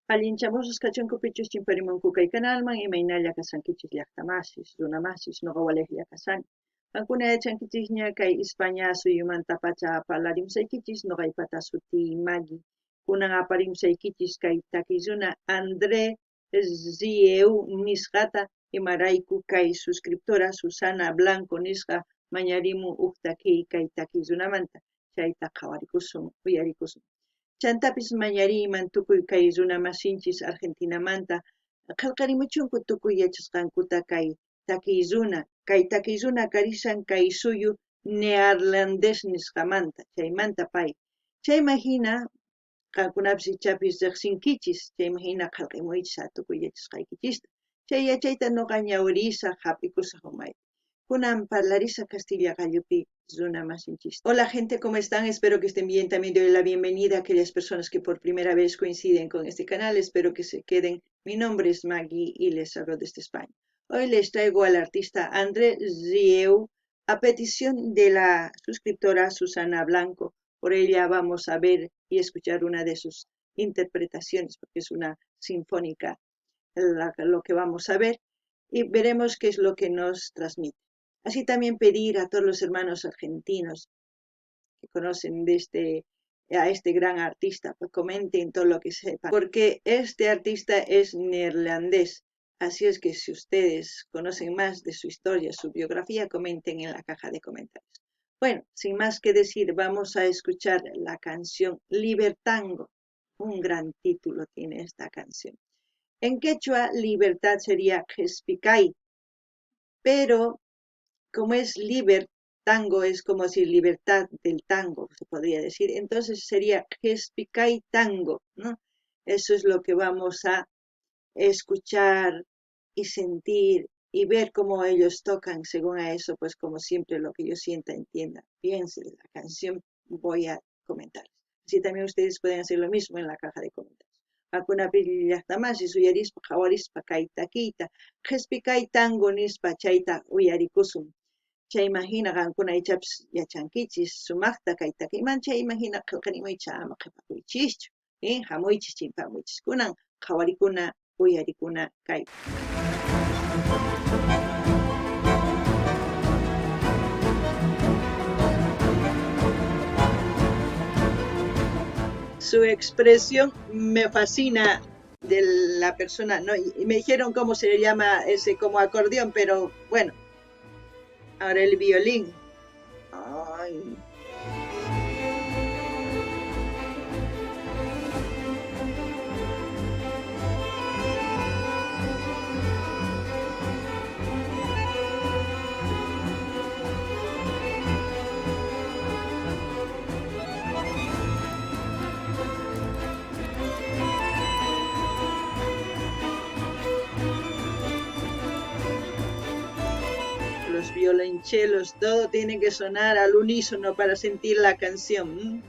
Allinchamusqa kachunkupichus chimparimunku kay kanalman imaynalla kasankichis llaqtamasis, runamasis, noqa waliqlla kasani. Qankuna yachankichis ña kay España suyumanta pacha parlarimsaykichis noqaypata suti Maggie. Kunan aparimsaykichis kay takisuna André Zieu nisqata imarayku kay suscriptora Susana Blanco nisqa mañarimun uqtakiy kay takisunamanta. Chayta qhawarikusun, uyarikusun. Chantapis mañariyman tukuy kay runamasinchis Argentinamanta qillqarimuchunku tukuy yachasqankuta kay takiy runa karishan kay suyu neerlandés nisqamanta chaymanta pay. Chayman hina qankunapis ichapis riqsinkichis chayman hina qillqimuychis tukuy yachasqaykichista. Chay yachayta noqa ñawirisaq hap'ikusaq umay. Kunan parlarisa Castilla Gallupi Zuna Masinchis. Hola gente, ¿cómo están? Espero que estén bien. También doy la bienvenida a aquellas personas que por primera vez coinciden con este canal. Espero que se queden. Mi nombre es Maggie y les hablo desde España. Hoy les traigo al artista André Zieu a petición de la suscriptora Susana Blanco. Por ella vamos a ver y escuchar una de sus interpretaciones, porque es una sinfónica lo que vamos a ver, y veremos qué es lo que nos transmite. Así también pedir a todos los hermanos argentinos que conocen a este gran artista, pues comenten todo lo que sepan, porque este artista es neerlandés. Así es que si ustedes conocen más de su historia, su biografía, comenten en la caja de comentarios. Bueno, sin más que decir, vamos a escuchar la canción Libertango. Un gran título tiene esta canción. En quechua, libertad sería Jespicay, pero como es tango, es como decir libertad del tango, se podría decir. Entonces sería Jespicay tango, ¿no? Eso es lo que vamos a escuchar y sentir y ver cómo ellos tocan según a eso, pues como siempre lo que yo sienta, entienda, piense de la canción, voy a comentar. Así también ustedes pueden hacer lo mismo en la caja de comentarios. Akunapi llaqtamasi suyarispa qawarispa kay takiyta qhispikay tango nispa chayta uyarikusun. Chayman hina qankuna ichapis yachankichis sumaqta kay takiyman chayman hina qillqarimuychis ama qhipakuychischu, hamuychis chimpamuychis kunan qhawarikuna uyarikuna kay. Su expresión me fascina de la persona, ¿no? Y me dijeron cómo se le llama ese como acordeón, pero bueno, ahora el violín. Ay. Los violonchelos, todo tiene que sonar al unísono para sentir la canción.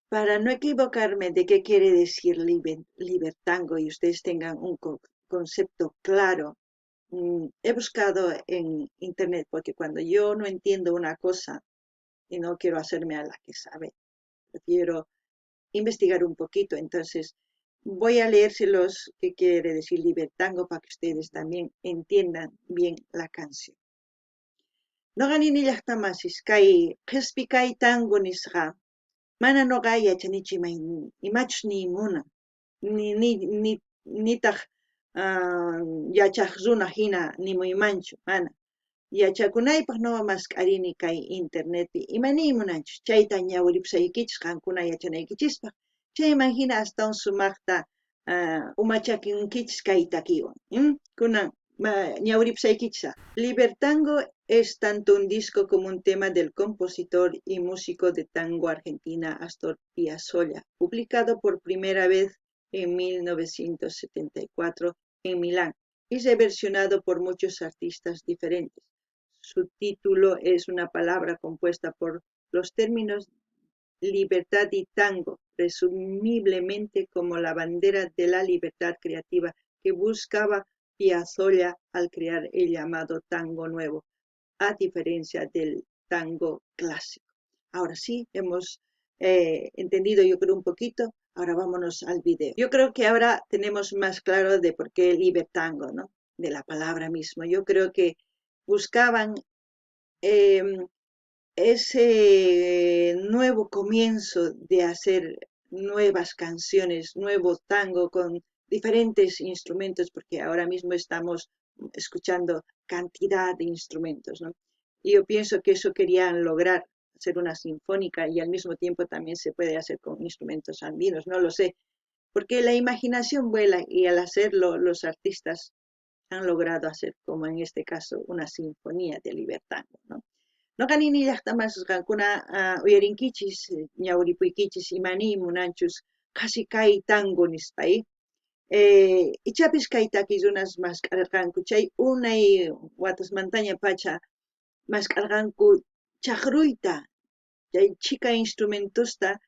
Para no equivocarme de qué quiere decir libertango y ustedes tengan un concepto claro, he buscado en internet porque cuando yo no entiendo una cosa y no quiero hacerme a la que sabe, prefiero investigar un poquito. Entonces voy a leérselos qué quiere decir libertango para que ustedes también entiendan bien la canción. Noqanini llaqtamasis kay qispi kay tango nisqa mana noqa yachanichu imachus nimuna nitaq yachaq runa hina nimuymanchu mana yachakunaypaq noqa masqarini kay internetpi imaniymunanchus chayta ñawiripusaykichis qankuna yachanaykichispaq chayman hina astawan sumaqta umachakunkichis kay takiwan kunan ñawiripusaykichis. Libertango es tanto un disco como un tema del compositor y músico de tango argentina Astor Piazzolla, publicado por primera vez en 1974 en Milán y reversionado por muchos artistas diferentes. Su título es una palabra compuesta por los términos libertad y tango, presumiblemente como la bandera de la libertad creativa que buscaba Piazzolla al crear el llamado tango nuevo, a diferencia del tango clásico. Ahora sí, hemos entendido yo creo un poquito, ahora vámonos al video. Yo creo que ahora tenemos más claro de por qué el libertango, ¿no? De la palabra mismo. Yo creo que buscaban eh, ese nuevo comienzo de hacer nuevas canciones, nuevo tango con diferentes instrumentos, porque ahora mismo estamos escuchando cantidad de instrumentos, ¿no? Y yo pienso que eso querían lograr, hacer una sinfónica y al mismo tiempo también se puede hacer con instrumentos andinos, no lo sé, porque la imaginación vuela y al hacerlo los artistas han logrado hacer, como en este caso, una sinfonía de libertad, ¿no? Noqanini llaqtamasqankuna uyarinkichis ñawripuykichis imani munanchus qasi kay tango nispay ichapis kay takirunas maskh'arqanku chay unay watasmantaña pacha maskh'arqanku chaqruyta chay chika instrumentusta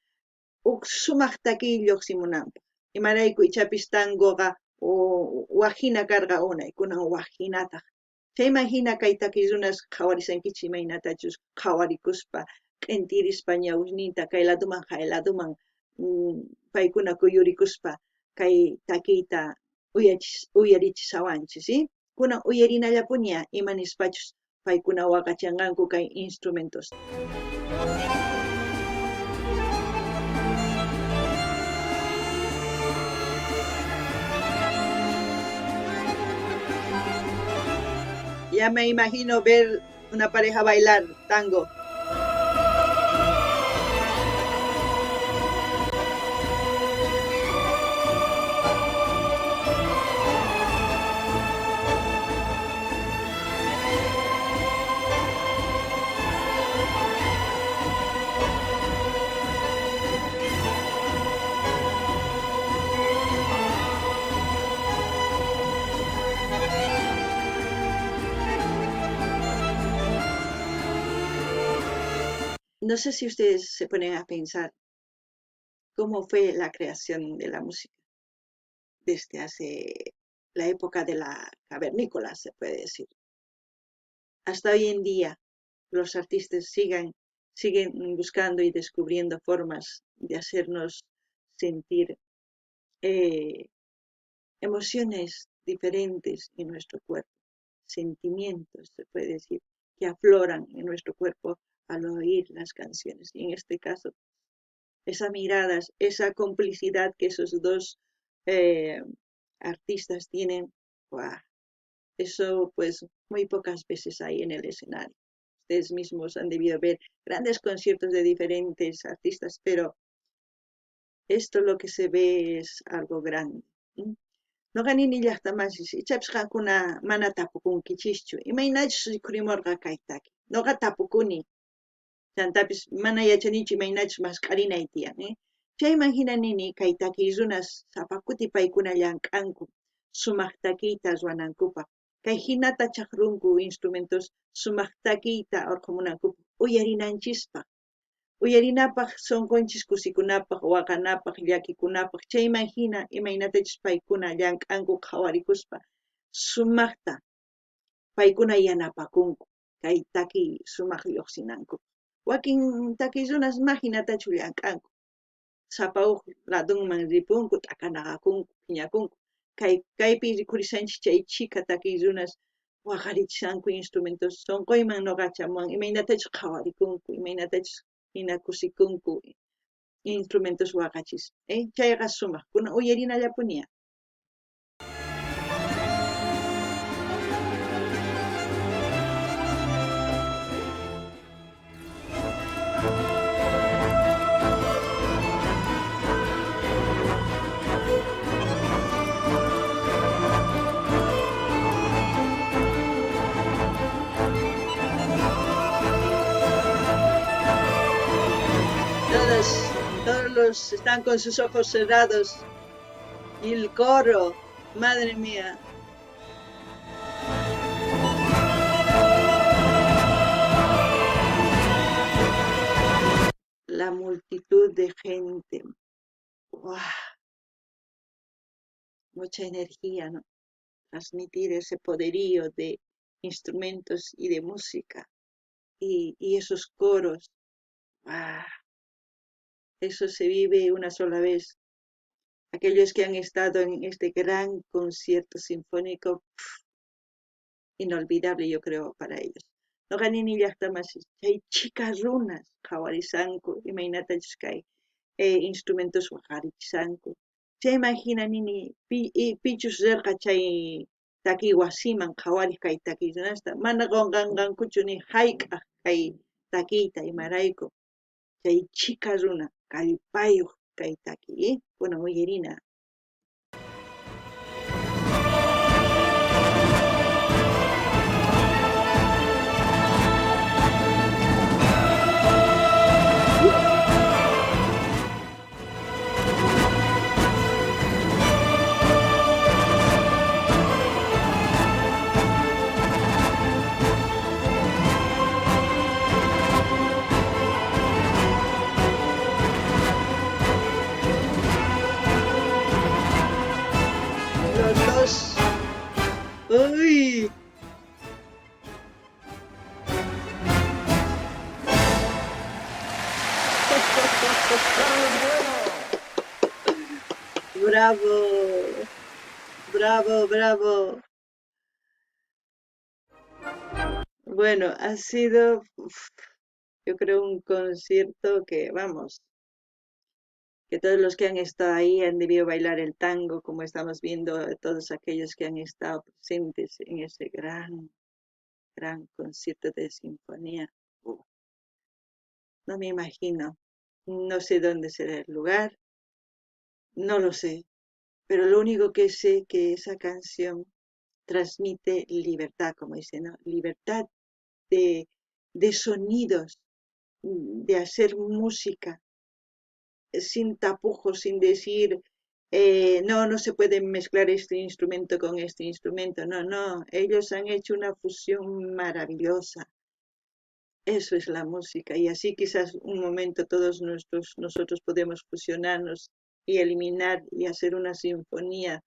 huk sumaq takiy lluqsimunanpaq imarayku ichapis tangoqa waqhina karqa unay kunan waqhinataq chayman hina kay takirunas qhawarisankichis imaynatachus qhawarikuspa q'intirispa ñawinninta kay laduman hay laduman paykuna kuyurikuspa kay takiyta uyarichisawanchis, ¿sí? Kunan uyarinallapuña imanispachus paykuna waqachanqanku kay instrumentos. Ya me imagino ver una pareja bailar tango. No sé si ustedes se ponen a pensar cómo fue la creación de la música desde hace la época de la cavernícola, se puede decir. Hasta hoy en día los artistas siguen buscando y descubriendo formas de hacernos sentir eh, emociones diferentes en nuestro cuerpo, sentimientos, se puede decir, que afloran en nuestro cuerpo al oír las canciones. Y en este caso, esas miradas, esa complicidad que esos dos eh, artistas tienen, ¡guau! Eso pues muy pocas veces hay en el escenario. Ustedes mismos han debido ver grandes conciertos de diferentes artistas, pero esto lo que se ve es algo grande. Noqanini llaqtamasis ichapis qankuna mana tapukunkichischu imaynachus rikhurimurqa kaytaki noqa tapukuni chantapis mana yachanichu imaynachus maskh'arinay tiyan chayman hina nini kay takiy runas sapakuti paykuna llank'anku sumaq takiyta ruwanankupaq kay hinata chaqrunku instrumentos sumaq takiyta urqumunankupaq uyarinanchispa uyarinapaq sonqunchis kusikunapaq waqanapaq llakikunapaq chayman hina imaynatachus paykuna llank'anku qhawarikuspa sumaqta paykuna yanapakunku kay takiy sumaq lluqsinankupaq wakin takiy runas imahinatachu llank'anku sapa huk ladunman ripunku t'akanaqakunku phiñakunku kaypi rikhurisanchis chay chika takiy runas waqarichishanku instrumentos sonquyman noqachamuwan imaynatachus qhawarikunku imaynatachus hina kusikunku instrumentos waqachis chayqa sumaq kunan uyarinallapuña. Todos están con sus ojos cerrados y el coro, madre mía. La multitud de gente, ¡wow! Mucha energía, ¿no? transmitir ese poderío de instrumentos y de música y esos coros. ¡Ah! Eso se vive una sola vez. Aquellos que han estado en este gran concierto sinfónico, inolvidable yo creo para ellos. No ganini llaqtamasí, chay chicas runas qhawarisanku, imaynatachus instrumentos waqarichisanku. Chay imaginanini pichus rirqa chay takiy wasiman qhawariq kay takiynasta, mana qunqanqankuchu ni hayk'aq kay takiyta imarayku. Chay chika runa kallpayuq kay takiy, kunan uyarina. Los dos. ¡Uy! ¡Bravo! ¡Bravo, bravo! Bueno, ha sido, yo creo, un concierto que, vamos, que todos los que han estado ahí han debido bailar el tango, como estamos viendo todos aquellos que han estado presentes en ese gran concierto de sinfonía. No me imagino, no sé dónde será el lugar, no lo sé, pero lo único que sé que esa canción transmite libertad, como dice, ¿no? Libertad de, de sonidos, de hacer música sin tapujos, sin decir, no se puede mezclar este instrumento con este instrumento, no, ellos han hecho una fusión maravillosa. Eso es la música y así quizás un momento todos nosotros podemos fusionarnos y eliminar y hacer una sinfonía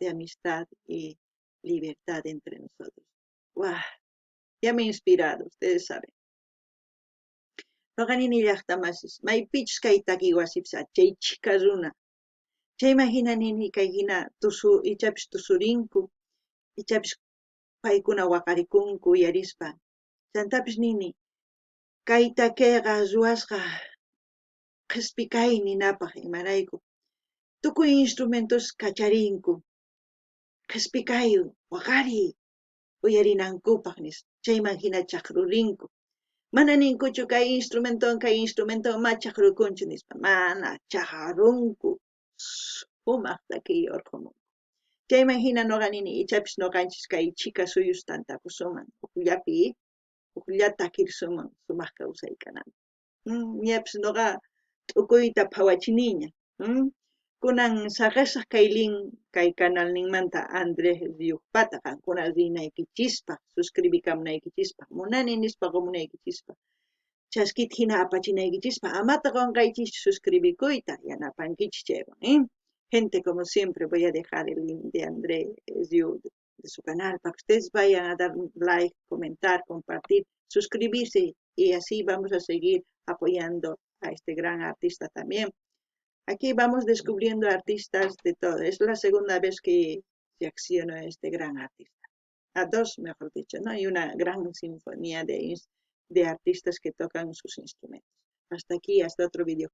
de amistad y libertad entre nosotros. ¡Guau! Ya me he inspirado, ustedes saben. Noqanini llaqtamasis, maypichus kay takiwasipsa, chay chika runa. Chay imaginanini kaykina ichapis tusurinku, ichapis paykuna waqarikunku uyarispa. Chantapis nini, kay takiqa ruwasqa q'ispikay ninapaq imarayku. Tukuy instrumentos kacharinku, q'ispikay waqariy uyarinankupaq nis. Chayman hina chaqrurinku. Mana ninkuchu kay instrumento machaqrukunchu nispa. Mana chaqarunku. Sumaq takiy urqumunku. Chayman hina noqanini ichapis noqanchis kay chika suyus tantakusuman. Ukhulla takirsuman sumaq kawsaykanan. Ñapis noqa t'ukuyta phawachiniña. Kunan saqisaq kaylin kay canal ninmanta Andrés Riukpata qankuna rinaykichispa, suscribikamunaykichispa, munani nispa qumunaykichispa. Chaskita hina apachinaykichispa, amata qunqaychis suscribikuyta yanapankichis chaywan. Gente, como siempre, voy a dejar el link de Andrés Riu de su canal para que ustedes vayan a dar like, comentar, compartir, suscribirse y así vamos a seguir apoyando a este gran artista también. Aquí vamos descubriendo artistas de todo. Es la segunda vez que reacciono a este gran artista. A dos, mejor dicho, ¿no? Hay una gran sinfonía de artistas que tocan sus instrumentos. Hasta aquí, hasta otro vídeo.